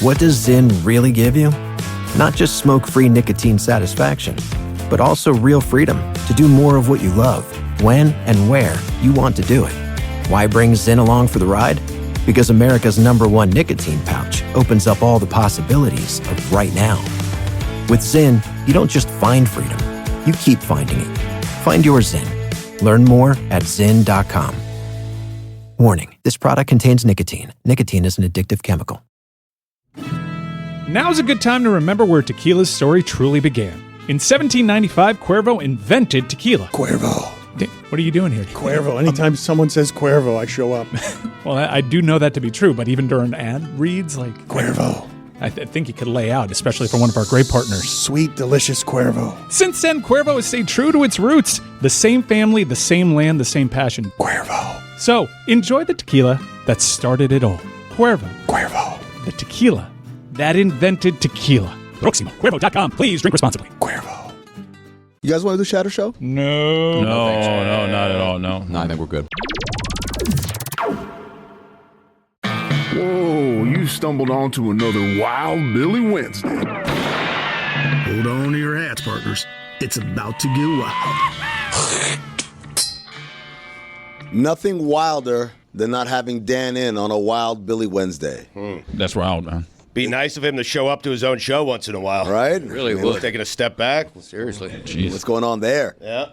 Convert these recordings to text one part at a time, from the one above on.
What does Zyn really give you? Not just smoke-free nicotine satisfaction, but also real freedom to do more of what you love, when and where you want to do it. Why bring Zyn along for the ride? Because America's #1 nicotine pouch opens up all the possibilities of right now. With Zyn, you don't just find freedom, you keep finding it. Find your Zyn. Learn more at Zyn.com. Warning, this product contains nicotine. Nicotine is an addictive chemical. Now's a good time to remember where tequila's story truly began. In 1795, Cuervo invented tequila. Cuervo. What are you doing here? Cuervo. Anytime someone says Cuervo, I show up. Well, I do know that to be true, but even during ad reads, like... Cuervo. I think you could lay out, especially for one of our great partners. Sweet, delicious Cuervo. Since then, Cuervo has stayed true to its roots. The same family, the same land, the same passion. Cuervo. So, enjoy the tequila that started it all. Cuervo. Cuervo. The tequila that invented tequila. Proximo. Cuervo.com. Please drink responsibly. Cuervo. You guys want to do Shatter Show? No. No, not at all. No, I think we're good. Whoa, you stumbled onto another Wild Billy Wednesday. Hold on to your hats, partners. It's about to get wild. Nothing wilder than not having Dan in on a Wild Billy Wednesday. That's wild, man. Be nice of him to show up to his own show once in a while. Right? Really would. Taking a step back. Seriously. Jeez. What's going on there? Yeah.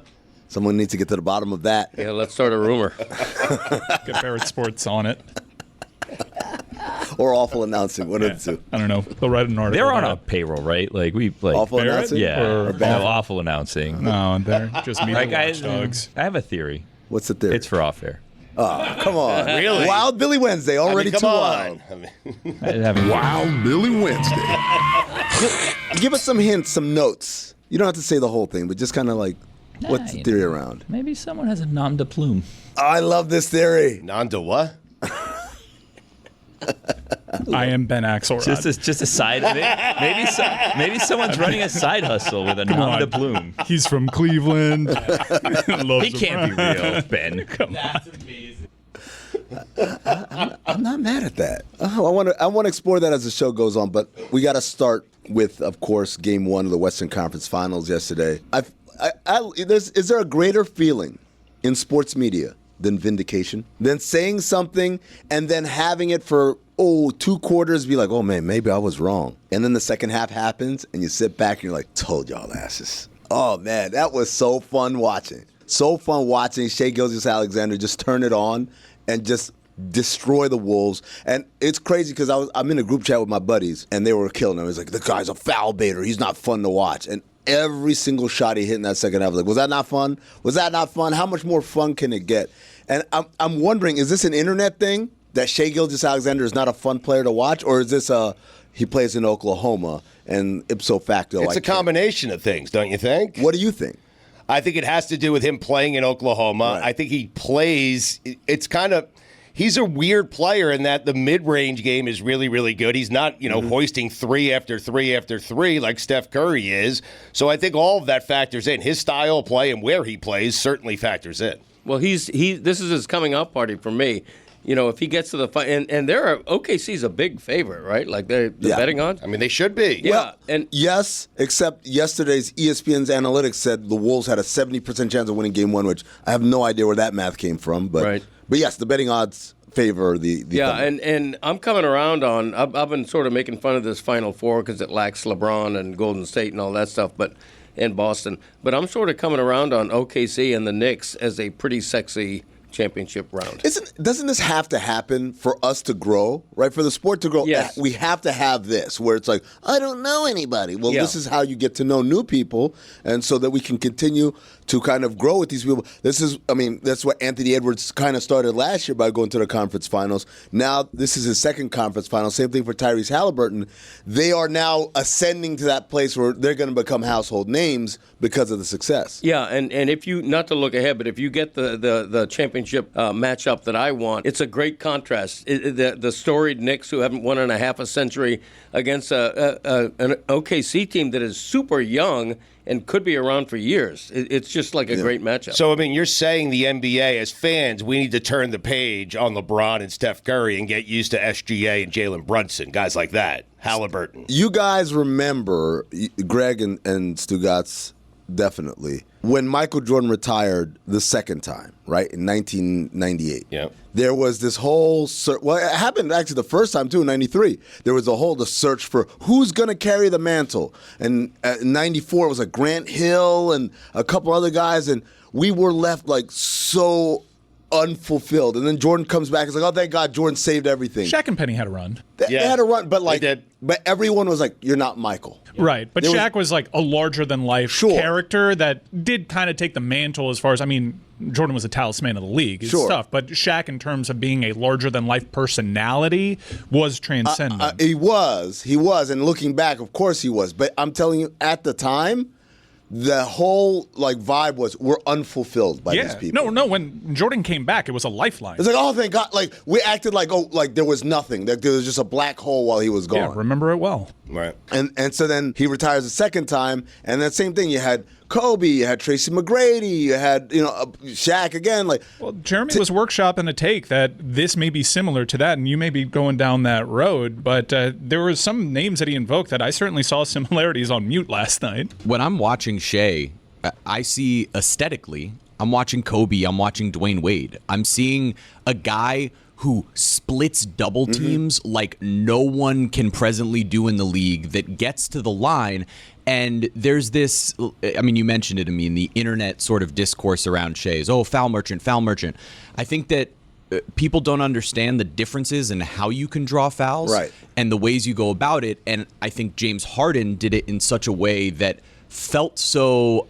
Someone needs to get to the bottom of that. Yeah, let's start a rumor. Get Barrett Sports on it. Or awful announcing. One of the two. I don't know. They'll write an article. They're on about a it. payroll, right? Like Awful Barrett? announcing? Yeah, Or bad? awful announcing. No, they're just me. Like Like watchdogs. I have a theory. What's the theory? It's for off air. Oh, come on. Really? Wild Billy Wednesday, already come too on. wild. Wild Billy Wednesday. Give us some hints, some notes. You don't have to say the whole thing, but just kind of like, what's the theory around? Maybe someone has a nom de plume. I love this theory. Nanda what? I am Ben Axelrod. Just a side. Maybe someone's running a side hustle with a nom de plume. He's from Cleveland. He can't be real, Ben. Come on. I'm not mad at that. I want to explore that as the show goes on, but we got to start with, of course, Game 1 of the Western Conference Finals yesterday. Is there a greater feeling in sports media than vindication, than saying something and then having it for 2 quarters be like, oh man, maybe I was wrong, and then the second half happens and you sit back and you're like, told y'all asses. Oh man, that was so fun watching. So fun watching Shai Gilgeous-Alexander just turn it on and just destroy the Wolves. And it's crazy because I'm in a group chat with my buddies and they were killing him. It was like, the guy's a foul baiter. He's not fun to watch. And every single shot he hit in that second half, like, was that not fun? Was that not fun? How much more fun can it get? And I'm wondering, is this an internet thing, that Shai Gilgeous-Alexander is not a fun player to watch? Or is this he plays in Oklahoma and ipso facto? It's a combination of things, don't you think? What do you think? I think it has to do with him playing in Oklahoma. Right. I think he plays, he's a weird player in that the mid-range game is really, really good. He's not, hoisting 3 after 3 after 3 like Steph Curry is. So I think all of that factors in. His style of play and where he plays certainly factors in. Well, this is his coming out party for me. If he gets to the fight, and OKC's a big favorite, right? Like they're betting on. I mean, they should be. Yeah, Well, and yes, except yesterday's ESPN's analytics said the Wolves had a 70% chance of winning Game 1, which I have no idea where that math came from. But Right. But yes, the betting odds favor the Thunder. and I'm coming around on. I've been sort of making fun of this Final Four because it lacks LeBron and Golden State and all that stuff, and Boston. But I'm sort of coming around on OKC and the Knicks as a pretty sexy championship round. Doesn't this have to happen for us to grow, right? For the sport to grow, Yes. we have to have this where it's like, I don't know anybody. Well, this is how you get to know new people, and so that we can continue to kind of grow with these people. That's what Anthony Edwards kind of started last year by going to the conference finals. Now this is his second conference final. Same thing for Tyrese Halliburton. They are now ascending to that place where they're going to become household names because of the success. Yeah, and if you, not to look ahead, but if you get the championship championship matchup that I want. It's a great contrast. The storied Knicks, who haven't won in a half a century, against an OKC team that is super young and could be around for years. It's just like a great matchup. So, I mean, you're saying the NBA, as fans, we need to turn the page on LeBron and Steph Curry and get used to SGA and Jalen Brunson, guys like that, Halliburton. You guys remember, Greg and Stugotz, definitely, when Michael Jordan retired the second time, right, in 1998. Yeah. There was this whole well, it happened actually the first time too in '93. There was the search for who's going to carry the mantle. And in '94 it was like Grant Hill and a couple other guys, and we were left like so unfulfilled. And then Jordan comes back. It's like, oh, thank God, Jordan saved everything. Shaq and Penny had a run. They had a run, but but everyone was like, you're not Michael. Right, but Shaq was like a larger-than-life character that did kind of take the mantle as far as, I mean, Jordan was a talisman of the league. It's tough, but Shaq, in terms of being a larger-than-life personality, was transcendent. He was, and looking back, of course he was. But I'm telling you, at the time, the whole vibe was we're unfulfilled by these people. No. When Jordan came back, it was a lifeline. It's like, oh, thank God! Like we acted like there was nothing. Like there was just a black hole while he was gone. Yeah, remember it well. Right. And so then he retires the second time, and that same thing. You had Kobe, you had Tracy McGrady, you had Shaq again. Well, Jeremy was workshopping a take that this may be similar to that, and you may be going down that road. But there were some names that he invoked that I certainly saw similarities on mute last night. When I'm watching Shea, I see aesthetically, I'm watching Kobe, I'm watching Dwayne Wade. I'm seeing a guy who splits double teams like no one can presently do in the league, that gets to the line. And there's this, I mean, you mentioned it, Amin, the internet sort of discourse around Shea is, foul merchant. I think that people don't understand the differences in how you can draw fouls and the ways you go about it. And I think James Harden did it in such a way that felt so,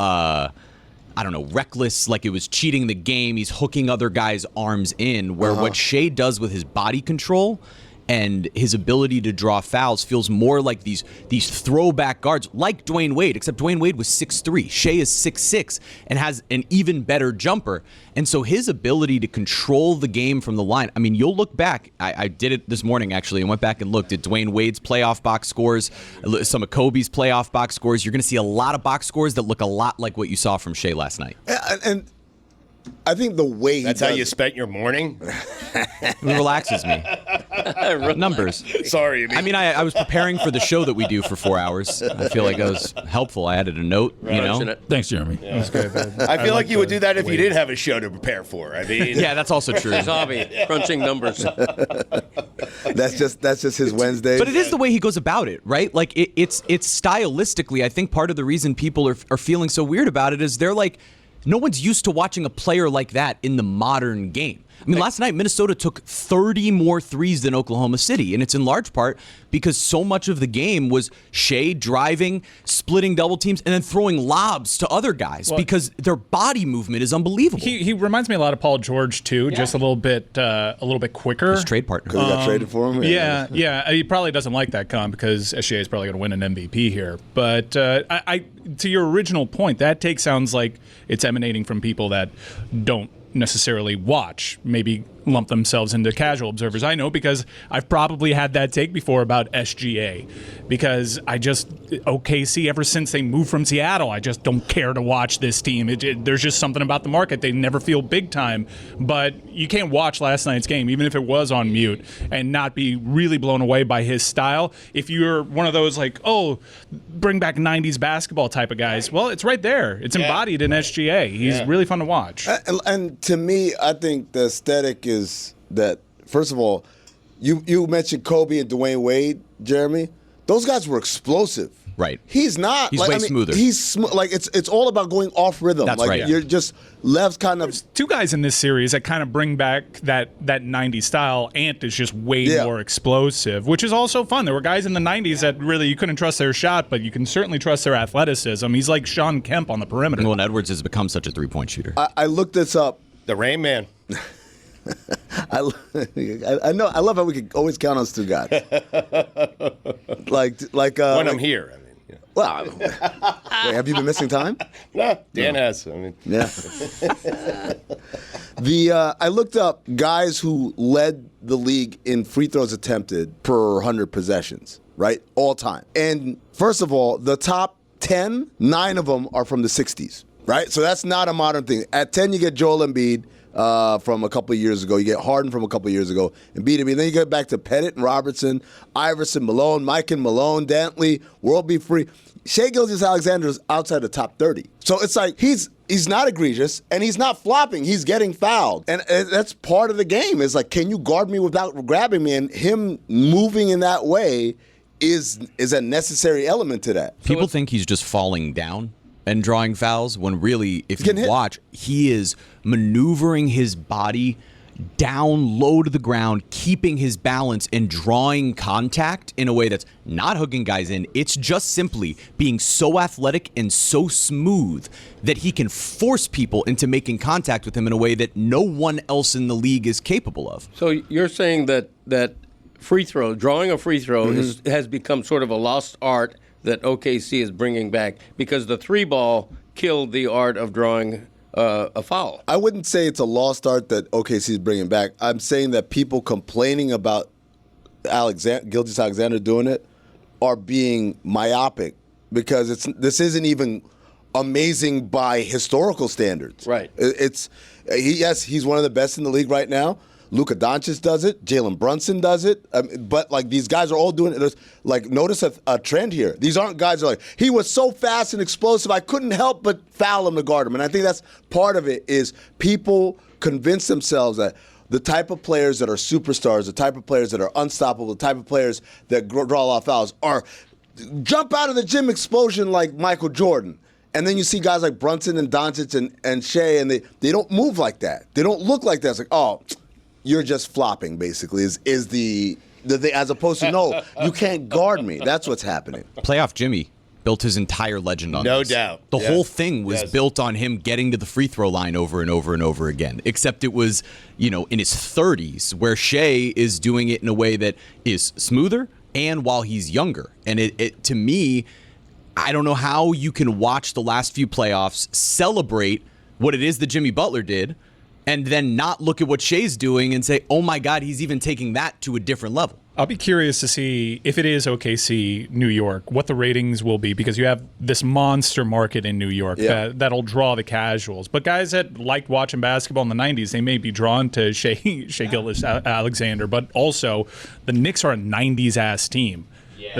reckless, like it was cheating the game. He's hooking other guys' arms in, where what Shea does with his body control and his ability to draw fouls feels more like these throwback guards, like Dwayne Wade, except Dwayne Wade was 6'3". Shea is 6'6", and has an even better jumper. And so his ability to control the game from the line, I mean, you'll look back. I did it this morning, actually, and went back and looked at Dwayne Wade's playoff box scores, some of Kobe's playoff box scores. You're going to see a lot of box scores that look a lot like what you saw from Shea last night. And I think the way that's how you spent your morning. It relaxes me. Numbers. Sorry. I mean, I was preparing for the show that we do for 4 hours. I feel like I was helpful. I added a note. Thanks, Jeremy. Yeah. That's good. I feel like you would do that if you didn't have a show to prepare for. I mean, yeah, that's also true. His hobby, crunching numbers. That's just his Wednesday. But it is the way he goes about it, right? Like it's stylistically. I think part of the reason people are feeling so weird about it is they're like, no one's used to watching a player like that in the modern game. I mean, last night, Minnesota took 30 more threes than Oklahoma City, and it's in large part because so much of the game was Shea driving, splitting double teams, and then throwing lobs to other guys because their body movement is unbelievable. He reminds me a lot of Paul George, too, just a little bit quicker. His trade partner. Because he got traded for him? Yeah. He probably doesn't like that comp because Shea is probably going to win an MVP here. But to your original point, that take sounds like it's emanating from people that don't necessarily watch, maybe lump themselves into casual observers. I know because I've probably had that take before about SGA, because OKC, ever since they moved from Seattle, I just don't care to watch this team. There's just something about the market. They never feel big time, but you can't watch last night's game, even if it was on mute, and not be really blown away by his style. If you're one of those bring back 90s basketball type of guys, well, it's right there. It's embodied in SGA. He's really fun to watch. And to me, I think the aesthetic is that, first of all, you mentioned Kobe and Dwayne Wade, Jeremy. Those guys were explosive. Right. He's not. He's way smoother. He's it's all about going off rhythm. That's right. You're just left kind of. There's two guys in this series that kind of bring back that 90s style. Ant is just way more explosive, which is also fun. There were guys in the 90s that really you couldn't trust their shot, but you can certainly trust their athleticism. He's like Sean Kemp on the perimeter. Well, Edwards has become such a three-point shooter. I looked this up. The Rain Man. I know. I love how we can always count on Stugotz. Like when I'm here. I mean, Well, wait, have you been missing time? No, Dan has. I mean, Yeah. I looked up guys who led the league in free throws attempted per 100 possessions, right? All time. And first of all, the top 10, 9 of them are from the 60s, right? So that's not a modern thing. At 10, you get Joel Embiid from a couple of years ago. You get Harden from a couple of years ago. Embiid. And then you get back to Pettit and Robertson, Iverson, Malone, Mike and Malone, Dantley, World Be Free. Shai Gilgeous-Alexander is outside the top 30. So it's like he's not egregious, and he's not flopping. He's getting fouled. And that's part of the game. It's like, can you guard me without grabbing me? And him moving in that way is a necessary element to that. People think he's just falling down and drawing fouls when really, if you watch, he is maneuvering his body down low to the ground, keeping his balance and drawing contact in a way that's not hooking guys in. It's just simply being so athletic and so smooth that he can force people into making contact with him in a way that no one else in the league is capable of. So you're saying that drawing a free throw has become sort of a lost art that OKC is bringing back because the 3-ball killed the art of drawing a foul. I wouldn't say it's a lost art that OKC is bringing back. I'm saying that people complaining about Gilgeous-Alexander doing it are being myopic because this isn't even amazing by historical standards. Right. He's one of the best in the league right now. Luka Doncic does it. Jalen Brunson does it. But, like, these guys are all doing it. There's, like, notice a trend here. These aren't guys who are like, he was so fast and explosive, I couldn't help but foul him to guard him. And I think that's part of it is people convince themselves that the type of players that are superstars, the type of players that are unstoppable, the type of players that draw a lot of fouls are jump out of the gym explosion like Michael Jordan. And then you see guys like Brunson and Doncic and Shea, and they don't move like that. They don't look like that. It's like, oh, you're just flopping, basically, is the thing, as opposed to, no, you can't guard me. That's what's happening. Playoff Jimmy built his entire legend on this. No doubt. The whole thing was built on him getting to the free throw line over and over and over again, except it was, in his 30s, where Shea is doing it in a way that is smoother and while he's younger. And it to me, I don't know how you can watch the last few playoffs, celebrate what it is that Jimmy Butler did, and then not look at what Shea's doing and say, oh my God, he's even taking that to a different level. I'll be curious to see if it is OKC New York, what the ratings will be, because you have this monster market in New York that'll draw the casuals. But guys that liked watching basketball in the 90s, they may be drawn to Shai Gilgeous-Alexander, but also the Knicks are a 90s-ass team.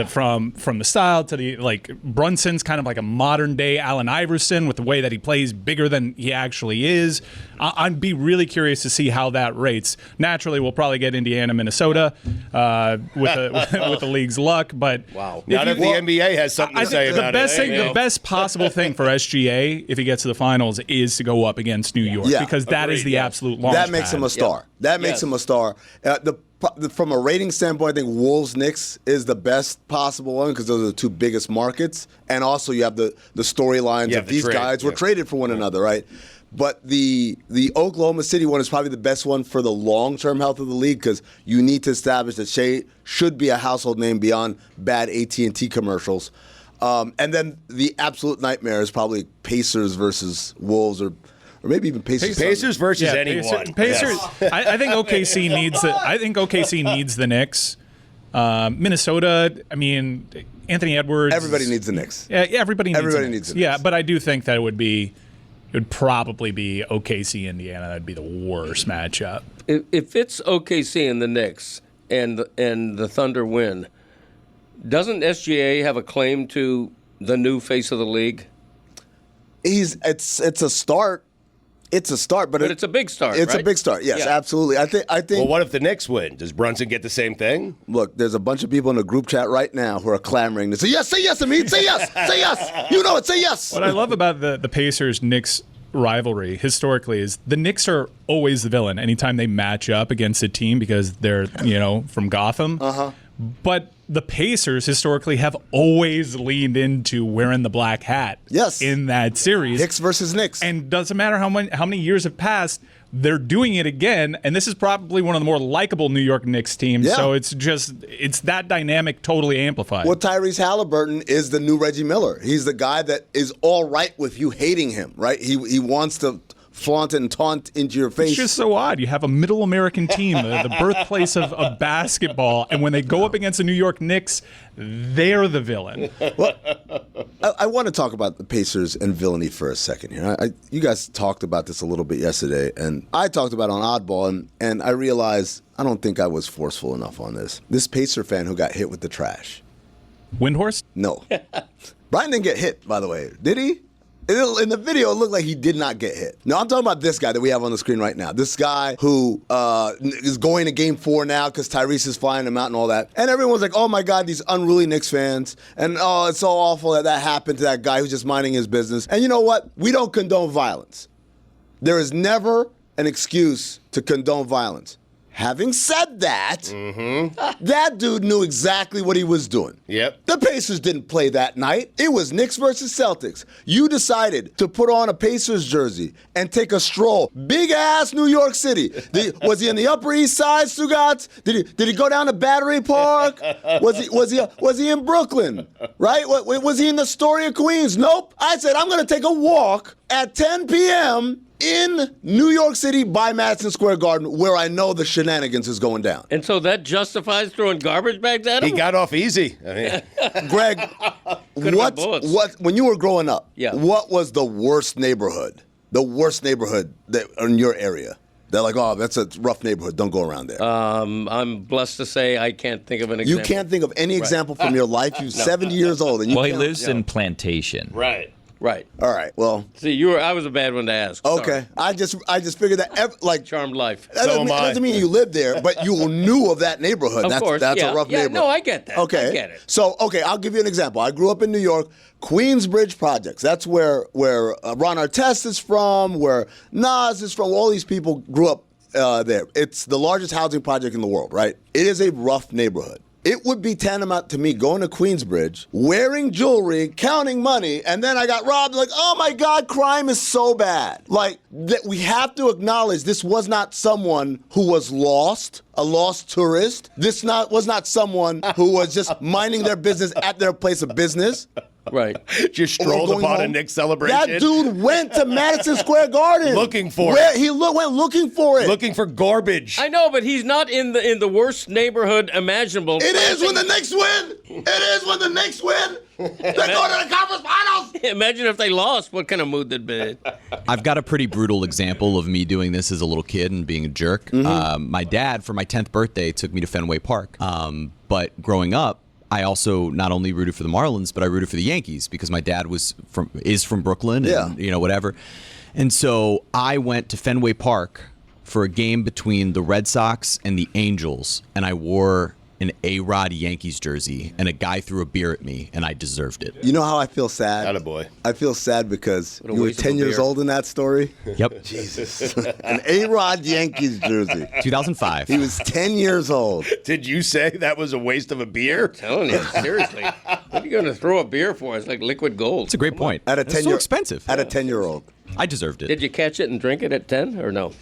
From the style to the, like, Brunson's kind of like a modern day Allen Iverson with the way that he plays bigger than he actually is. I'd be really curious to see how that rates. Naturally, we'll probably get Indiana, Minnesota with the league's luck. But wow, now that the NBA has something to say about it. The best possible thing for SGA if he gets to the finals is to go up against New York because that is the absolute launch That makes him a star. That makes him a star. From a rating standpoint, I think Wolves-Knicks is the best possible one because those are the two biggest markets. And also you have the storylines of these guys were traded for one another, right? But the Oklahoma City one is probably the best one for the long-term health of the league because you need to establish that Shea should be a household name beyond bad AT&T commercials. And then the absolute nightmare is probably Pacers versus Wolves or maybe even Pacers. Pacers versus anyone. Pacers. I think OKC needs the. I think OKC needs the Knicks. Minnesota. I mean, Anthony Edwards. Everybody needs the Knicks. Yeah, everybody needs the Knicks. Yeah, but I do think that it would probably be OKC Indiana. That'd be the worst matchup. If it's OKC and the Knicks and the Thunder win, doesn't SGA have a claim to the new face of the league? It's a start. It's a start, but it's a big start. It's a big start. Yes, absolutely. I think. Well, what if the Knicks win? Does Brunson get the same thing? Look, there's a bunch of people in the group chat right now who are clamoring to say yes, Amin, say yes, say yes. You know it, say yes. What I love about the Pacers-Knicks rivalry historically is the Knicks are always the villain anytime they match up against a team because they're from Gotham. But the Pacers historically have always leaned into wearing the black hat. Yes. In that series, Knicks versus Knicks, and doesn't matter how many years have passed. they're doing it again, and this is probably one of the more likable New York Knicks teams. Yeah. So it's that dynamic totally amplified. Well, Tyrese Halliburton is the new Reggie Miller. He's the guy that is all right with you hating him, right? He wants to flaunt and taunt into your face. It's just so odd. You have a middle American team, the birthplace of basketball, and when they go up against the New York Knicks, they're the villain. Well, I want to talk about the Pacers and villainy for a second here. You guys talked about this a little bit yesterday, and I talked about it on Oddball, and I realized I don't think I was forceful enough on this. This Pacer fan who got hit with the trash. Windhorst? No. Brian didn't get hit, by the way. Did he? In the video, it looked like he did not get hit. No, I'm talking about this guy that we have on the screen right now. This guy who is going to Game 4 now because Tyrese is flying him out and all that. And everyone's like, oh, my God, these unruly Knicks fans. And, oh, it's so awful that happened to that guy who's just minding his business. And you know what? We don't condone violence. There is never an excuse to condone violence. Having said that, that dude knew exactly what he was doing. Yep. The Pacers didn't play that night. It was Knicks versus Celtics. You decided to put on a Pacers jersey and take a stroll. Big-ass New York City. Was he in the Upper East Side, Stugotz? Did he go down to Battery Park? Was he in Brooklyn? Right? Was he in the Astoria, Queens? Nope. I said, I'm going to take a walk at 10 p.m., in New York City by Madison Square Garden, where I know the shenanigans is going down. And so that justifies throwing garbage bags at him? He got off easy. I mean, Greg, what when you were growing up, what was the worst neighborhood? The worst neighborhood in your area? They're like, oh, that's a rough neighborhood. Don't go around there. I'm blessed to say I can't think of an example. You can't think of any example from your life? You're 70 years old. And you he lives in Plantation. Right. All right. Well, see, I was a bad one to ask. Okay. Sorry. I just figured that charmed life. That doesn't mean you lived there, but you knew of that neighborhood. Of course, that's a rough neighborhood. No, I get that. Okay. I get it. So, I'll give you an example. I grew up in New York, Queensbridge Projects. That's where Ron Artest is from, where Nas is from. All these people grew up there. It's the largest housing project in the world, right? It is a rough neighborhood. It would be tantamount to me going to Queensbridge, wearing jewelry, counting money, and then I got robbed. Like, oh my God, crime is so bad. Like, we have to acknowledge this was not someone who was lost, a lost tourist. This was not someone who was just minding their business at their place of business. Right. Just strolled upon a Knicks celebration. That dude went to Madison Square Garden. Looking for it. He went looking for it. Looking for garbage. I know, but he's not in the worst neighborhood imaginable. It is when the Knicks win. It is when the Knicks win. They go to the conference finals. Imagine if they lost. What kind of mood they'd be in. I've got a pretty brutal example of me doing this as a little kid and being a jerk. My dad, for my 10th birthday, took me to Fenway Park. But growing up, I also not only rooted for the Marlins, but I rooted for the Yankees because my dad is from Brooklyn and whatever. And so I went to Fenway Park for a game between the Red Sox and the Angels, and I wore an A-Rod Yankees jersey, and a guy threw a beer at me, and I deserved it. You know how I feel sad? Attaboy. I feel sad because you were 10 years old in that story. Yep. Jesus. An A-Rod Yankees jersey. 2005. He was 10 years old. Did you say that was a waste of a beer? I'm telling you, seriously. What are you going to throw a beer for? It's like liquid gold. It's a great point. At a It's 10 so expensive. At a 10-year-old. I deserved it. Did you catch it and drink it at 10 or no?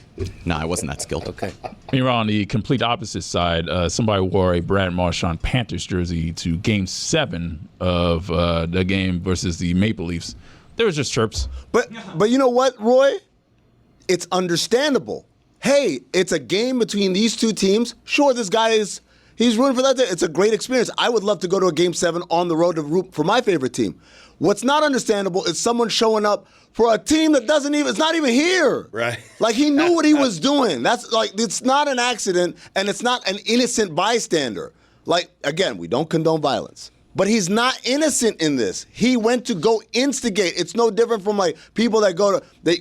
No, I wasn't that skilled. Okay. You're on the complete opposite side. Somebody wore a Brad Marchand Panthers jersey to Game 7 of the game versus the Maple Leafs. There was just chirps. But you know what, Roy? It's understandable. Hey, it's a game between these two teams. Sure, this guy he's rooting for that. It's a great experience. I would love to go to a Game 7 on the road to root for my favorite team. What's not understandable is someone showing up for a team that it's not even here. Right. Like he knew what he was doing. That's like, it's not an accident and it's not an innocent bystander. Like, again, we don't condone violence. But he's not innocent in this. He went to go instigate. It's no different from like people that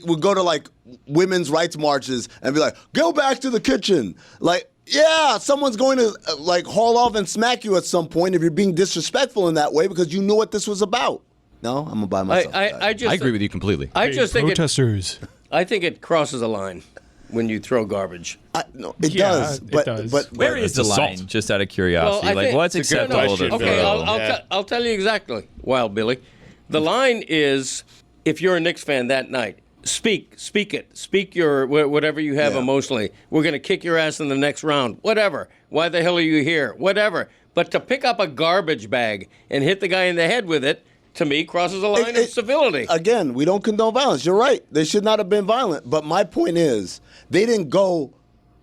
would go to like women's rights marches and be like, go back to the kitchen. Like, yeah, someone's going to like haul off and smack you at some point if you're being disrespectful in that way because you knew what this was about. No, I'm gonna buy myself. I agree with you completely. I just think protesters. I think it crosses a line when you throw garbage. No, it does. But Where is the line? Just out of curiosity, what's acceptable to Okay, I'll tell you exactly. Wild Billy, the line is if you're a Knicks fan that night, speak it. Speak your whatever you have emotionally. We're going to kick your ass in the next round. Whatever. Why the hell are you here? Whatever. But to pick up a garbage bag and hit the guy in the head with it, to me, crosses a line of civility. Again, we don't condone violence. You're right. They should not have been violent. But my point is, they didn't go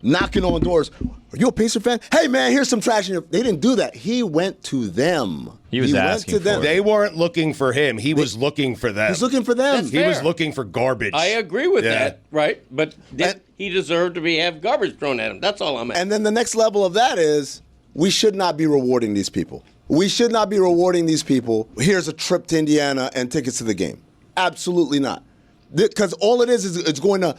knocking on doors. Are you a Pacer fan? Hey, man, here's some trash. They didn't do that. He went to them. He was asking went to them. They weren't looking for him. He was looking for them. He's looking for them. He was looking for garbage. I agree with that, right? But he deserved to have garbage thrown at him. That's all I'm at. And then the next level of that is, we should not be rewarding these people. We should not be rewarding these people. Here's a trip to Indiana and tickets to the game. Absolutely not. Because all it is it's going to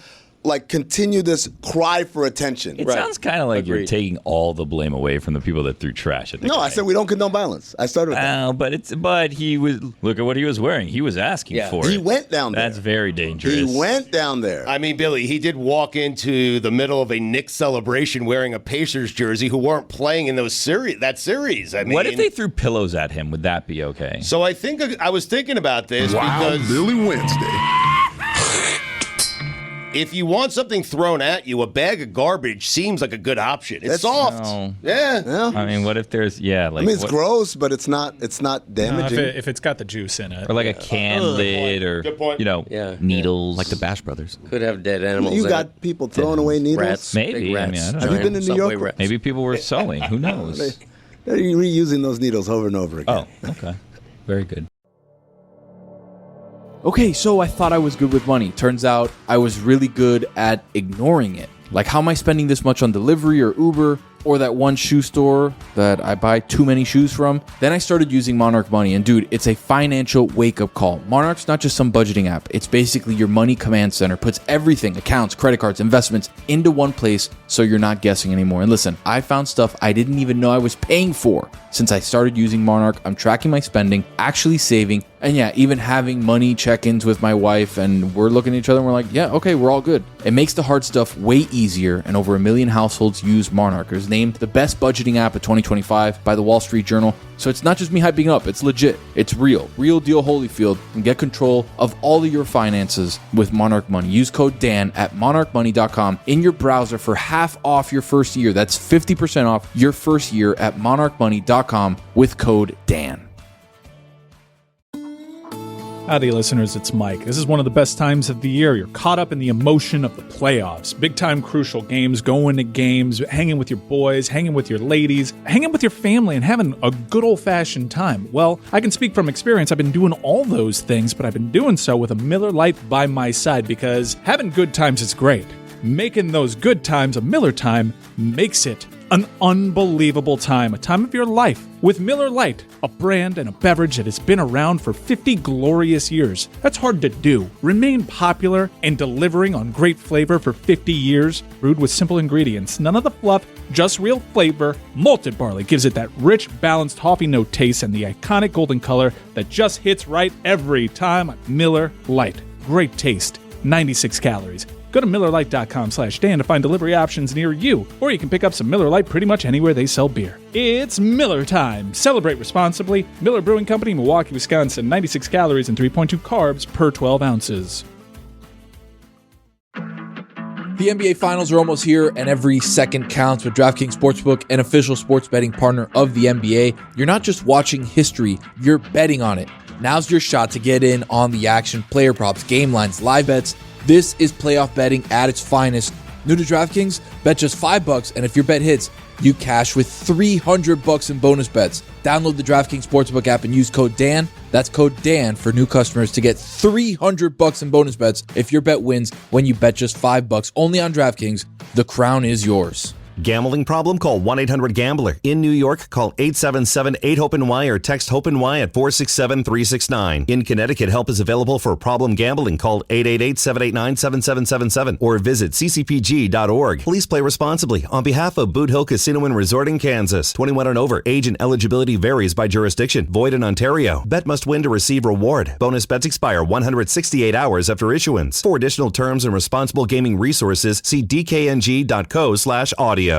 continue this cry for attention. It sounds kind of like you're taking all the blame away from the people that threw trash at the guy. I said we don't condone violence. I started with that. But he was, look at what he was wearing. He was asking for it. He went down there. That's very dangerous. He went down there. I mean, Billy, he did walk into the middle of a Knicks celebration wearing a Pacers jersey who weren't playing in that series. I mean, what if they threw pillows at him? Would that be okay? So I was thinking about this because Billy Wednesday. If you want something thrown at you, a bag of garbage seems like a good option. It's soft. No. Yeah. I mean, what if there's it's gross, but it's not damaging. If it's got the juice in it, or like a can lid, or needles, like the Bash Brothers. Could have dead animals. You got people throwing away needles. Rats, maybe. rats. I mean, I don't Have know. you been to New York? Rats. Maybe people were sewing. Who knows? They're reusing those needles over and over again. Oh, okay. Very good. Okay, so I thought I was good with money. Turns out I was really good at ignoring it. Like, how am I spending this much on delivery or Uber? Or that one shoe store that I buy too many shoes from. Then I started using Monarch Money, and dude, it's a financial wake-up call. Monarch's not just some budgeting app. It's basically your money command center. Puts everything, accounts, credit cards, investments, into one place so you're not guessing anymore. And listen, I found stuff I didn't even know I was paying for. Since I started using Monarch, I'm tracking my spending, actually saving, and even having money check-ins with my wife, and we're looking at each other and we're like, yeah, okay, we're all good. It makes the hard stuff way easier, and over 1 million households use Monarch. It was named the best budgeting app of 2025 by the Wall Street Journal. So it's not just me hyping up, it's legit. It's real. Real deal Holyfield, and get control of all of your finances with Monarch Money. Use code Dan at monarchmoney.com in your browser for half off your first year. That's 50% off your first year at monarchmoney.com with code Dan. Howdy, listeners, it's Mike. This is one of the best times of the year. You're caught up in the emotion of the playoffs. Big-time crucial games, going to games, hanging with your boys, hanging with your ladies, hanging with your family, and having a good old-fashioned time. Well, I can speak from experience. I've been doing all those things, but I've been doing so with a Miller Lite by my side because having good times is great. Making those good times a Miller time makes it an unbelievable time, a time of your life. With Miller Lite, a brand and a beverage that has been around for 50 glorious years. That's hard to do. Remain popular and delivering on great flavor for 50 years, brewed with simple ingredients. None of the fluff, just real flavor. Malted barley gives it that rich, balanced toffee note taste and the iconic golden color that just hits right every time. Miller Lite. Great taste. 96 calories. Go to MillerLite.com/Dan to find delivery options near you, or you can pick up some Miller Lite pretty much anywhere they sell beer. It's Miller time. Celebrate responsibly. Miller Brewing Company, Milwaukee, Wisconsin. 96 calories and 3.2 carbs per 12 ounces. The NBA Finals are almost here, and every second counts with DraftKings Sportsbook, an official sports betting partner of the NBA. You're not just watching history, you're betting on it. Now's your shot to get in on the action. Player props, game lines, live bets. This is playoff betting at its finest. New to DraftKings? Bet just $5, and if your bet hits, you cash with $300 in bonus bets. Download the DraftKings Sportsbook app and use code Dan. That's code Dan for new customers to get $300 in bonus bets if your bet wins when you bet just $5 only on DraftKings. The crown is yours. Gambling problem? Call 1-800-GAMBLER. In New York, call 877-8-HOPE-NY or text HOPE-NY at 467-369. In Connecticut, help is available for problem gambling. Call 888-789-7777 or visit ccpg.org. Please play responsibly. On behalf of Boot Hill Casino and Resort in Kansas, 21 and over. Age and eligibility varies by jurisdiction. Void in Ontario. Bet must win to receive reward. Bonus bets expire 168 hours after issuance. For additional terms and responsible gaming resources, see dkng.co/audio.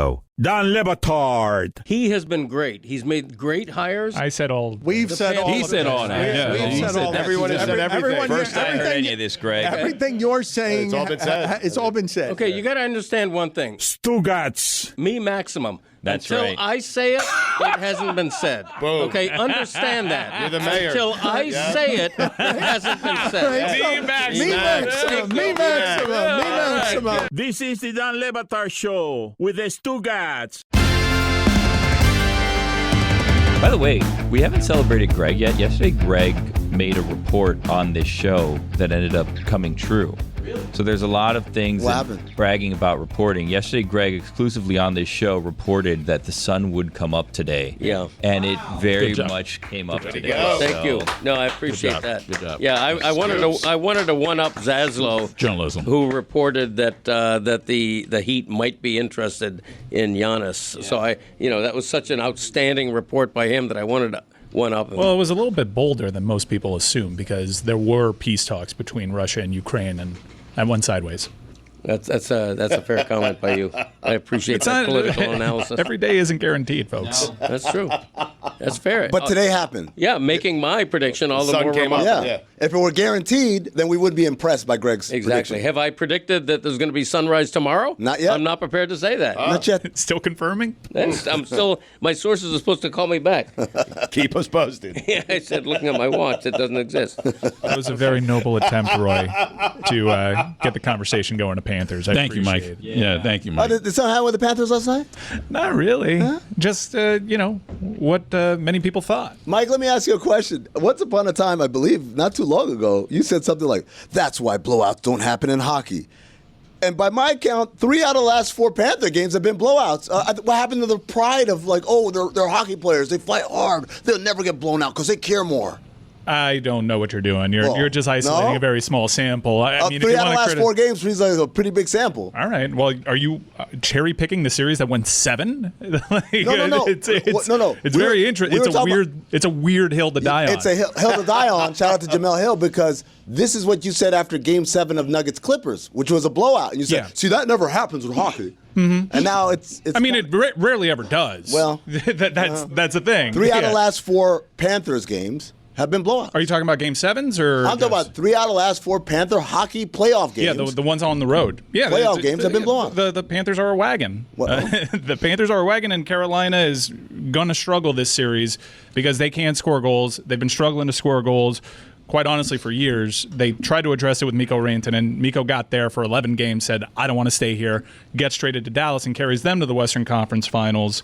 Don Le Batard. He has been great. He's made great hires. I said all. We've said all. He said all that. We've said all. Everyone has said everything. First I heard any of this, Greg. Everything you're saying, It's all been said. It's all been said. Okay, you got to understand one thing. Stugotz. Me maximum. That's Until right. I say it, it hasn't been said. Boom. Okay, understand that. You're the mayor. Until I say it, it hasn't been said. Me maximum. Me maximum. This is the Don Le Batard Show with the Stugotz. By the way, we haven't celebrated Greg yet. Yesterday, Greg made a report on this show that ended up coming true. Really? So there's a lot of things What happened? bragging about reporting. Yesterday, Greg, exclusively on this show, reported that the sun would come up today. Yeah. And it very Good job. much came up today. Thank So- you. No, I appreciate job. that. Good job. Yeah, I wanted to one up Zaslow, Journalism. who reported that that the Heat might be interested in Giannis. Yeah. So that was such an outstanding report by him that I wanted to one up him. Well, it was a little bit bolder than most people assume because there were peace talks between Russia and Ukraine, and that went sideways. That's a fair comment by you. I appreciate that political analysis. Every day isn't guaranteed, folks. No. That's true. That's fair. But today happened. Yeah, making my prediction all the more remarkable. Yeah. If it were guaranteed, then we would be impressed by Greg's Exactly. prediction. Have I predicted that there's going to be sunrise tomorrow? Not yet. I'm not prepared to say that. Not yet. Still confirming? I'm still. My sources are supposed to call me back. Keep us posted. Yeah, I said, looking at my watch, it doesn't exist. That was a very noble attempt, Roy, to get the conversation going to Panthers. Thank you, Mike. Yeah, thank you, Mike. Did something happen with the Panthers last night? Not really. Just, what many people thought. Mike, let me ask you a question. Once upon a time, I believe, not too long ago, you said something like, that's why blowouts don't happen in hockey. And by my count, 3 out of the last 4 Panther games have been blowouts. What happened to the pride of they're hockey players, they fight hard, they'll never get blown out because they care more? I don't know what you're doing. You're just isolating no? a very small sample. I mean, 3 if you out of the want last 4 games seems like a pretty big sample. All right. Well, are you cherry picking the series that went 7? No. No. It's very interesting. It's a weird hill to die on. It's a hill to die on. Shout out to Jamel Hill because this is what you said after Game 7 of Nuggets Clippers, which was a blowout. And you said, see, that never happens with hockey. Mm-hmm. And now it's I mean, it rarely ever does. Well, that's the thing. 3 out of the last 4 Panthers games have been blowouts. Are you talking about Game 7s or? I'm talking about 3 out of the last 4 Panther hockey playoff games. Yeah, the ones on the road. Yeah, playoff games have been blowouts. The Panthers are a wagon. The Panthers are a wagon, and Carolina is going to struggle this series because they can't score goals. They've been struggling to score goals. Quite honestly, for years, they tried to address it with Mikko Rantanen. Mikko got there for 11 games, said, I don't want to stay here, gets traded to Dallas and carries them to the Western Conference Finals.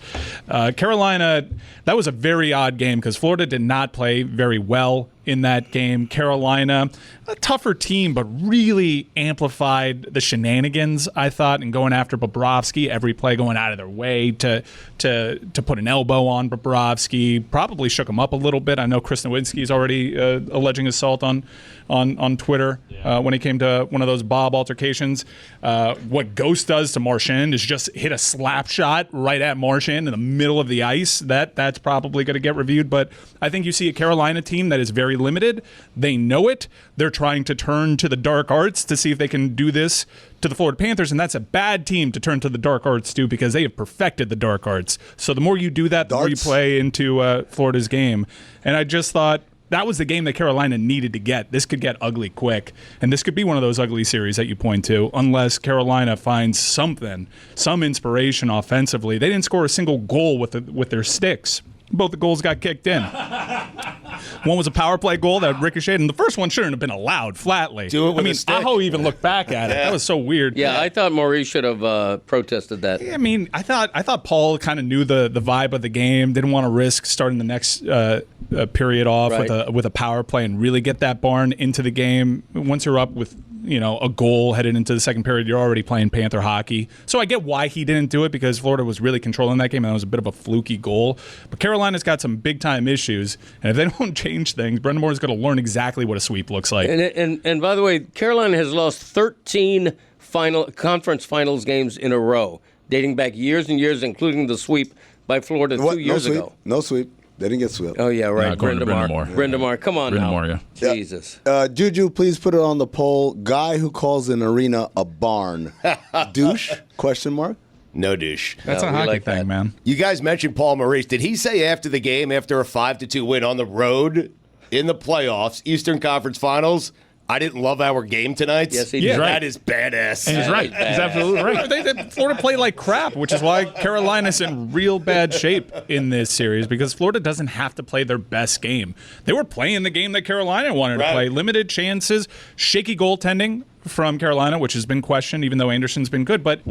Carolina, that was a very odd game because Florida did not play very well in that game. Carolina, a tougher team, but really amplified the shenanigans, I thought, and going after Bobrovsky, every play going out of their way to put an elbow on Bobrovsky. Probably shook him up a little bit. I know Chris Nowinski's already alleging assault on Twitter when it came to one of those Bob altercations. What Ghost does to Marchand is just hit a slap shot right at Marchand in the middle of the ice. That's probably going to get reviewed. But I think you see a Carolina team that is very limited. They know it. They're trying to turn to the dark arts to see if they can do this to the Florida Panthers, and that's a bad team to turn to the dark arts to because they have perfected the dark arts. So the more you do that, the more you play into Florida's game. And I just thought that was the game that Carolina needed to get. This could get ugly quick, and this could be one of those ugly series that you point to unless Carolina finds something, some inspiration offensively. They didn't score a single goal with their sticks. Both the goals got kicked in. One was a power play goal that ricocheted, and the first one shouldn't have been allowed flatly. Do it with a stick. Aho even looked back at it. That was so weird. Yeah, I thought Maurice should have protested that. I mean, I thought Paul kind of knew the vibe of the game. Didn't want to risk starting the next period off with a power play and really get that barn into the game. Once you're up with a goal headed into the second period, you're already playing Panther hockey. So I get why he didn't do it because Florida was really controlling that game and it was a bit of a fluky goal. But Carolina's got some big time issues, and if they don't change things, Brendan Moore's going to learn exactly what a sweep looks like. And by the way, Carolina has lost 13 conference finals games in a row, dating back years and years, including the sweep by Florida 2 years ago. No sweep. They didn't get swept. Oh, yeah, right. Brenda Moore. Brenda Moore. Come on now. Moore, yeah. Jesus. Juju, please put it on the poll. Guy who calls an arena a barn. Douche? Question mark. No douche. That's a hockey thing, man. You guys mentioned Paul Maurice. Did he say after the game, after a 5-2 win on the road in the playoffs, Eastern Conference Finals, I didn't love our game tonight? Yes, he did. Yeah, Right. that is badass. And he's right. He's absolutely right. Florida played like crap, which is why Carolina's in real bad shape in this series because Florida doesn't have to play their best game. They were playing the game that Carolina wanted to play. Limited chances, shaky goaltending from Carolina, which has been questioned, even though Anderson's been good. But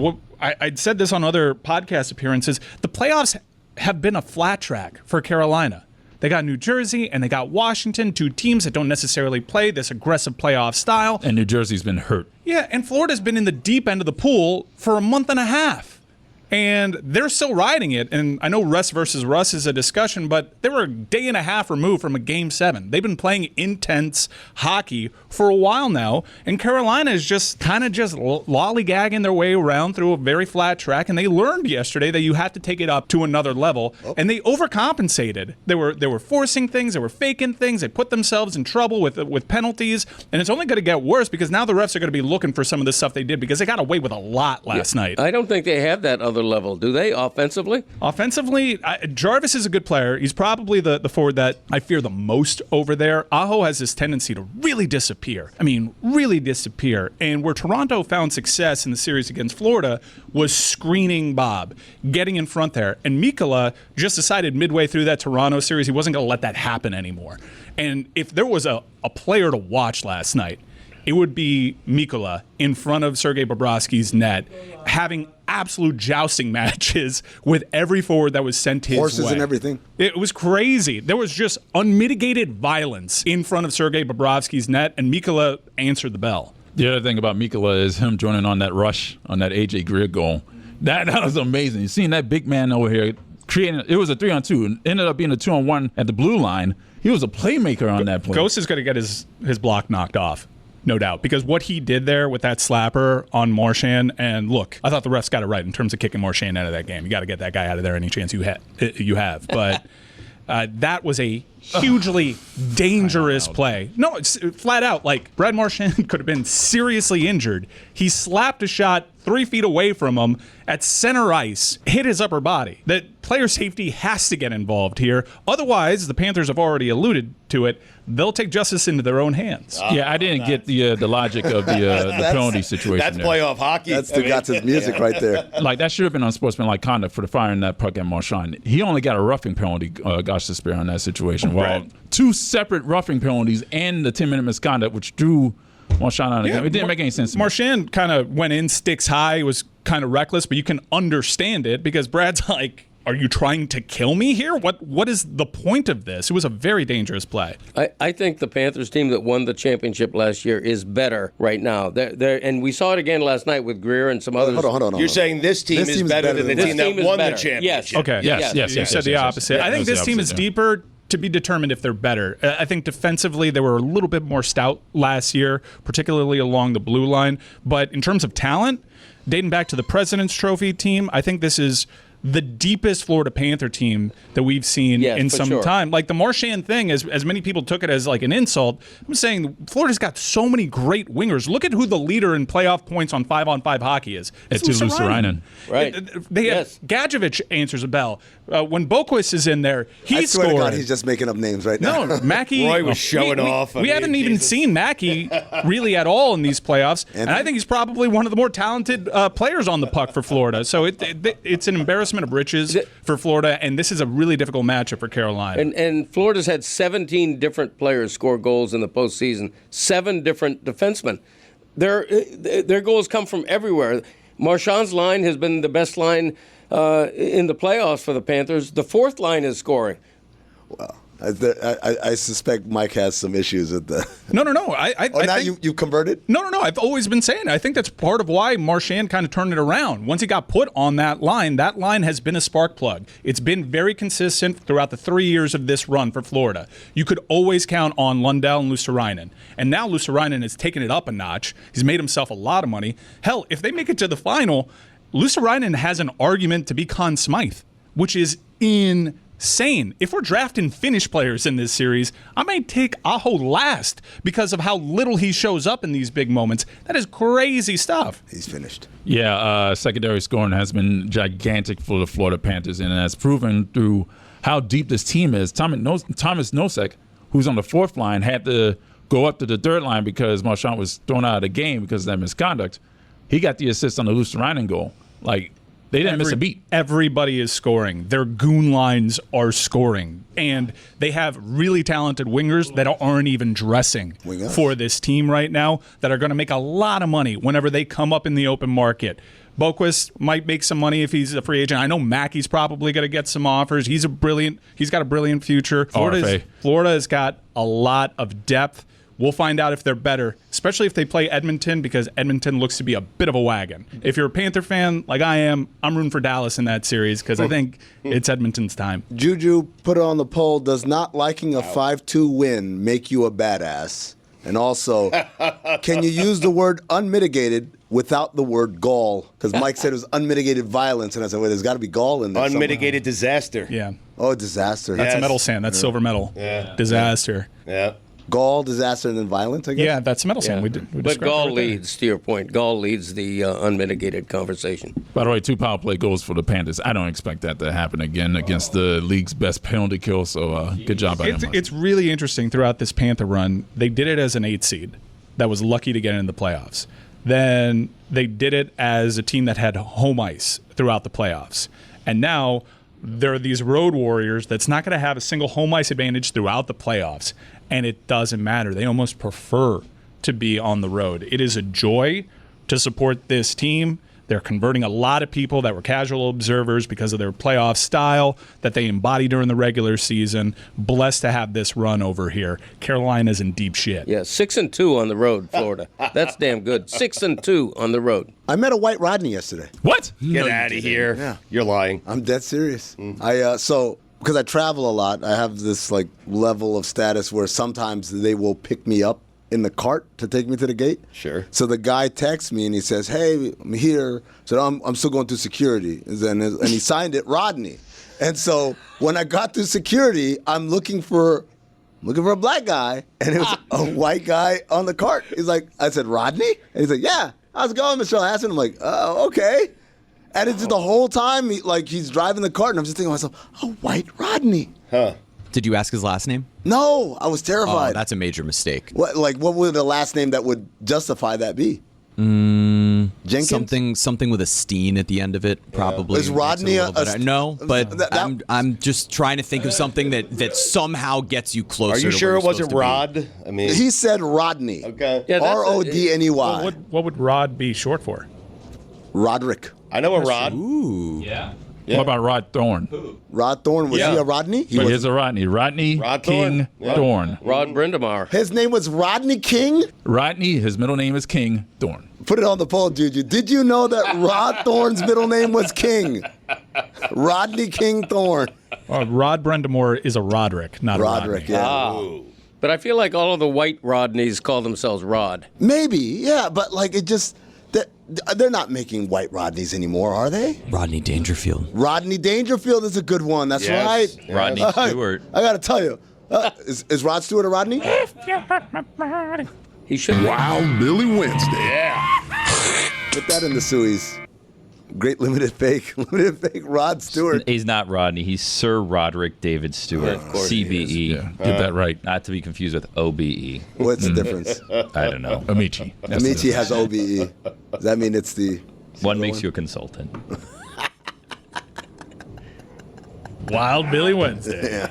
I'd said this on other podcast appearances. The playoffs have been a flat track for Carolina. They got New Jersey and they got Washington, two teams that don't necessarily play this aggressive playoff style. And New Jersey's been hurt. Yeah, and Florida's been in the deep end of the pool for a month and a half. And they're still riding it. And I know Russ versus Russ is a discussion, but they were a day and a half removed from a Game 7. They've been playing intense hockey for a while now. And Carolina is just kind of just lollygagging their way around through a very flat track. And they learned yesterday that you have to take it up to another level. And they overcompensated. They were forcing things. They were faking things. They put themselves in trouble with penalties. And it's only going to get worse because now the refs are going to be looking for some of the stuff they did because they got away with a lot last night. I don't think they have that other level, do they, offensively? Offensively, Jarvis is a good player. He's probably the forward that I fear the most over there. Aho has this tendency to really disappear. I mean, really disappear. And where Toronto found success in the series against Florida was screening Bob, getting in front there. And Mikkola just decided midway through that Toronto series he wasn't going to let that happen anymore. And if there was a player to watch last night, it would be Mikkola in front of Sergei Bobrovsky's net, having absolute jousting matches with every forward that was sent his way. Horses and everything. It was crazy. There was just unmitigated violence in front of Sergei Bobrovsky's net, and Mikkola answered the bell. The other thing about Mikkola is him joining on that rush on that AJ Greer goal. That was amazing. You seen that big man over here creating. It was a 3-on-2 and ended up being a 2-on-1 at the blue line. He was a playmaker on that play. Ghost is going to get his block knocked off. No doubt, because what he did there with that slapper on Marchand, and look, I thought the refs got it right in terms of kicking Marchand out of that game. You got to get that guy out of there any chance you have. But that was a hugely dangerous play. No, it's flat out. Like, Brad Marchand could have been seriously injured. He slapped a shot 3 feet away from him at center ice, hit his upper body. That player safety has to get involved here. Otherwise, the Panthers have already alluded to it, they'll take justice into their own hands. Yeah, I didn't get the logic of the penalty situation. That's there. playoff hockey. That's Stugotz' music right there. Like, that should have been unsportsmanlike conduct for the firing that puck at Marchand. He only got a roughing penalty, gosh, to spare on that situation. Well, 2 separate roughing penalties and the 10-minute misconduct, which drew Marchand out of the game. It didn't make any sense to me. Marchand kind of went in sticks high, was kind of reckless, but you can understand it because Brad's like, are you trying to kill me here? What is the point of this? It was a very dangerous play. I think the Panthers team that won the championship last year is better right now. And we saw it again last night with Greer and some others. Hold on. You're saying this team is better than the team that won the championship? Yes. Okay. Yes. You said the opposite. I think this team is deeper to be determined if they're better. I think defensively they were a little bit more stout last year, particularly along the blue line. But in terms of talent, dating back to the President's Trophy team, I think this is the deepest Florida Panther team that we've seen in some time. Like the Marchand thing, as many people took it as like an insult, I'm saying Florida's got so many great wingers. Look at who the leader in playoff points on 5-on-5 hockey is. It's Luostarinen. Right. They have Gadjevich answers a bell. When Boquist is in there, he's swear scoring. to God, he's just making up names right now. No, Mackey. Roy was showing off. We haven't even seen Mackey really at all in these playoffs, and I think he's probably one of the more talented players on the puck for Florida. So it's an embarrassment of riches for Florida, and this is a really difficult matchup for Carolina. And Florida's had 17 different players score goals in the postseason, 7 different defensemen. Their goals come from everywhere. Marchand's line has been the best line in the playoffs for the Panthers. The 4th line is scoring. Well, I suspect Mike has some issues with the. No. You converted? No. I've always been saying it. I think that's part of why Marchand kind of turned it around. Once he got put on that line has been a spark plug. It's been very consistent throughout the 3 years of this run for Florida. You could always count on Lundell and Luostarinen. And now Luostarinen has taken it up a notch. He's made himself a lot of money. Hell, if they make it to the final, Luostarinen has an argument to be Conn Smythe, which is insane. saying if we're drafting Finnish players in this series, I might take Aho last because of how little he shows up in these big moments. That is crazy stuff. He's finished. Yeah, secondary scoring has been gigantic for the Florida Panthers, and has proven through how deep this team is. Thomas Nosek, who's on the fourth line, had to go up to the third line because Marchand was thrown out of the game because of that misconduct. He got the assist on the Luosterainen goal. Like, they didn't miss a beat. Everybody is scoring. Their goon lines are scoring. And they have really talented wingers that aren't even dressing for this team right now that are going to make a lot of money whenever they come up in the open market. Boquist might make some money if he's a free agent. I know Mackey's probably going to get some offers. He's got a brilliant future. Florida has got a lot of depth. We'll find out if they're better, especially if they play Edmonton, because Edmonton looks to be a bit of a wagon. If you're a Panther fan like I am, I'm rooting for Dallas in that series because I think it's Edmonton's time. Juju put on the poll, does not liking a 5-2 win make you a badass? And also, can you use the word unmitigated without the word gall? Because Mike said it was unmitigated violence, and I said, well, there's got to be gall in there Unmitigated disaster. Yeah. Oh, disaster. That's a metal sand. That's silver metal. Yeah. Disaster. Yeah. Gall, disaster, and then violence, I guess? Yeah, that's metal sand. We But Gall leads, to your point. Gall leads the unmitigated conversation. By the way, 2 power play goals for the Panthers. I don't expect that to happen again against the league's best penalty kill, so good job by them. It's really interesting throughout this Panther run. They did it as an 8 seed that was lucky to get into the playoffs. Then they did it as a team that had home ice throughout the playoffs. And now there are these road warriors that's not going to have a single home ice advantage throughout the playoffs. And it doesn't matter. They almost prefer to be on the road. It is a joy to support this team. They're converting a lot of people that were casual observers because of their playoff style that they embody during the regular season. Blessed to have this run over here. Carolina's in deep shit. Yeah, 6-2 on the road, Florida. That's damn good. 6-2 on the road. I met a white Rodney yesterday. What? Get out of here. Yeah. You're lying. I'm dead serious. Because I travel a lot, I have this like level of status where sometimes they will pick me up in the cart to take me to the gate. Sure. So the guy texts me and he says, "Hey, I'm here." So I'm still going through security, and he signed it Rodney. And so when I got through security, I'm looking for a black guy, and it was a white guy on the cart. He's like, I said, "Rodney?" And he's like, "Yeah, how's it going, Mr. Hassan?" I'm like, "Oh, okay." And it's just the whole time, he's driving the cart, and I'm just thinking to myself, "A white Rodney." Huh. Did you ask his last name? No, I was terrified. Oh, that's a major mistake. What would the last name that would justify that be? Jenkins? Something with a Steen at the end of it, probably. Is Rodney no, but I'm just trying to think of something that somehow gets you closer. Are you to sure where it you're wasn't supposed to be. Rod? I mean, He said Rodney. Okay. Yeah, that's Rodney. Well, what would Rod be short for? Roderick. I know a Rod. Ooh. Yeah. What about Rod Thorne? Rod Thorne, was he a Rodney? He But was. here's a Rodney. Rodney Rod King Thorne. Yeah. Thorne. Rod Brindamar. His name was Rodney King? Rodney, his middle name is King Thorne. Put it on the poll, Juju. Did you know that Rod Thorne's middle name was King? Rodney King Thorne. Rod Brendamore is a Roderick, not Roderick, a Rodney. yeah. But I feel like all of the white Rodneys call themselves Rod. Maybe, yeah, but it just... They're not making white Rodneys anymore, are they? Rodney Dangerfield. Rodney Dangerfield is a good one. That's Yes. right. Yes. Rodney Stewart. I got to tell you. Is Rod Stewart a Rodney? He should. Wild Billy Wednesday. Yeah. Put that in the Sueys. Great limited fake Rod Stewart. He's not Rodney. He's Sir Roderick David Stewart, CBE. Yeah, get that right. Not to be confused with OBE. What's the difference? I don't know. Amici. That's Amici it. has OBE. Does that mean it's the... One makes you a consultant. Wild Billy Wednesday.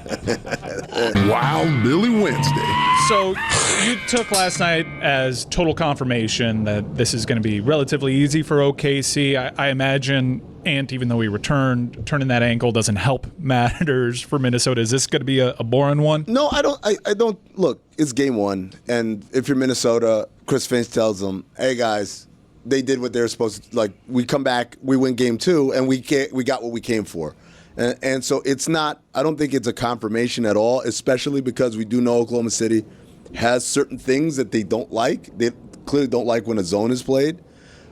Wild Billy Wednesday. So you took last night as total confirmation that this is going to be relatively easy for OKC. I imagine Ant, even though he returned, turning that ankle doesn't help matters for Minnesota. Is this going to be a boring one? No, I don't. Look, it's game one. And if you're Minnesota, Chris Finch tells them, hey, guys, they did what they were supposed to. Like, we come back, we win game two, and we got what we came for. And so it's not, I don't think it's a confirmation at all, especially because we do know Oklahoma City has certain things that they don't like. They clearly don't like when a zone is played.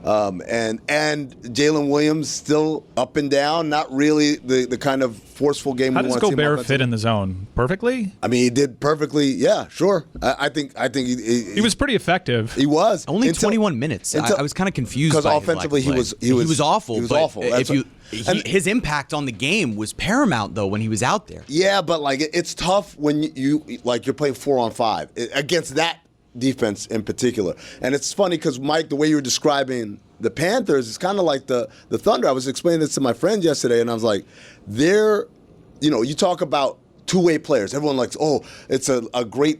And Jalen Williams still up and down, not really the kind of forceful game. How we does want to see him Gobert fit in the zone? Perfectly? I mean, he did perfectly. Yeah, sure. I think he was pretty effective. He was only 21 minutes. I was kind of confused because by offensively he was awful. He was but awful. His impact on the game was paramount though when he was out there. Yeah, but like it's tough when you're playing 4-on-5 against that defense in particular. And it's funny because Mike, the way you were describing the Panthers is kind of like the Thunder. I was explaining this to my friend yesterday, and I was like, you talk about two-way players. Everyone likes, it's a great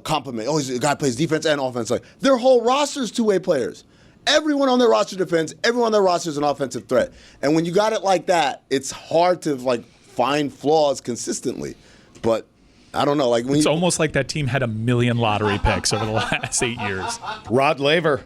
compliment. Oh, he's a guy who plays defense and offense. Like their whole roster is two-way players. Everyone on their roster defends. Everyone on their roster is an offensive threat. And when you got it like that, it's hard to find flaws consistently. But I don't know. It's almost like that team had 1 million lottery picks over the last 8 years. Rod Laver.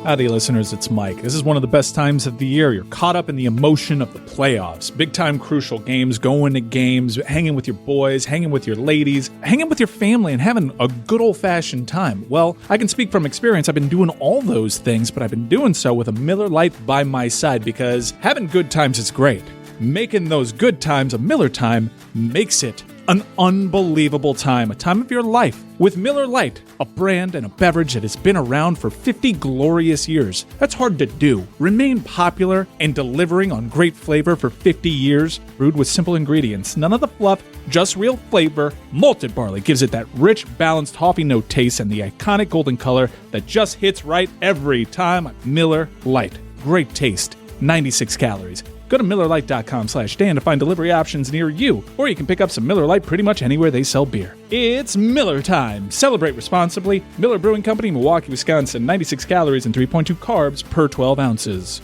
Howdy, listeners. It's Mike. This is one of the best times of the year. You're caught up in the emotion of the playoffs. Big-time crucial games, going to games, hanging with your boys, hanging with your ladies, hanging with your family, and having a good old-fashioned time. Well, I can speak from experience. I've been doing all those things, but I've been doing so with a Miller Lite by my side because having good times is great. Making those good times a Miller time makes it an unbelievable time, a time of your life. With Miller Lite, a brand and a beverage that has been around for 50 glorious years. That's hard to do. Remain popular and delivering on great flavor for 50 years, brewed with simple ingredients. None of the fluff, just real flavor. Malted barley gives it that rich, balanced coffee note taste and the iconic golden color that just hits right every time. Miller Lite. Great taste. 96 calories. Go to MillerLite.com/Dan to find delivery options near you, or you can pick up some Miller Lite pretty much anywhere they sell beer. It's Miller time. Celebrate responsibly. Miller Brewing Company, Milwaukee, Wisconsin. 96 calories and 3.2 carbs per 12 ounces.